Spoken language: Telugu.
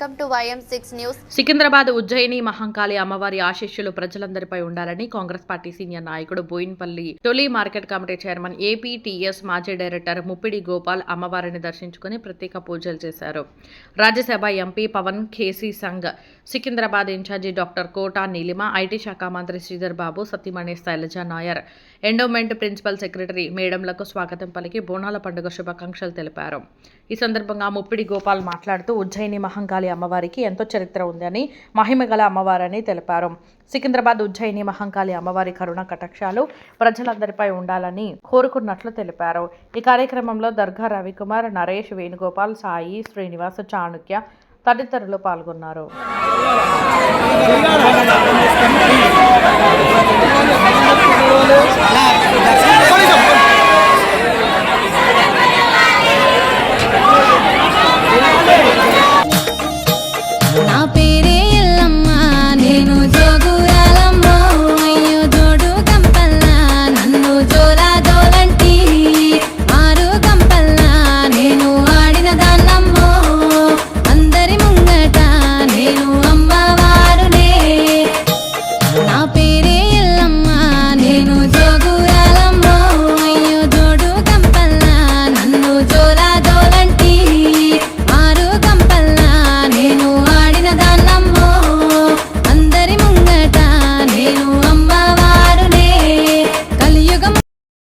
Welcome to YM6 news. Secunderabad Ujjaini Mahankali అమ్మవారి ఆశీస్సులు ప్రజలందరిపై ఉండాలని కాంగ్రెస్ పార్టీ సీనియర్ నాయకుడు బోయిన్పల్లి తొలి మార్కెట్ కమిటీ చైర్మన్ ఏపీటీఎస్ మాజీ డైరెక్టర్ ముప్పిడి గోపాల్ అమ్మవారిని దర్శించుకుని ప్రత్యేక పూజలు చేశారు. Rajya Sabha MP Pawan KC Sangh, Secunderabad incharge doctor Kota Neelima, IT శాఖ మంత్రి శ్రీధర్ బాబు, సతీమణి Shailaja Nair, endowment principal secretary మేడంలకు స్వాగతం పలికి బోనాల పండుగ శుభాకాంక్షలు తెలిపారు. ఈ సందర్భంగా ముప్పిడి గోపాల్ మాట్లాడుతూ ఉజ్జయిని మహంకాళి అమ్మవారికి ఎంతో చరిత్ర ఉందని, మహిమగల అమ్మవారని తెలిపారు. సికింద్రాబాద్ ఉజ్జయిని మహంకాళి అమ్మవారి కరుణ కటాక్షాలు ప్రజలందరిపై ఉండాలని కోరుకున్నట్లు తెలిపారు. ఈ కార్యక్రమంలో దర్గా రవికుమార్, నరేష్, వేణుగోపాల్, సాయి, శ్రీనివాస్, చాణుక్య తదితరులు పాల్గొన్నారు.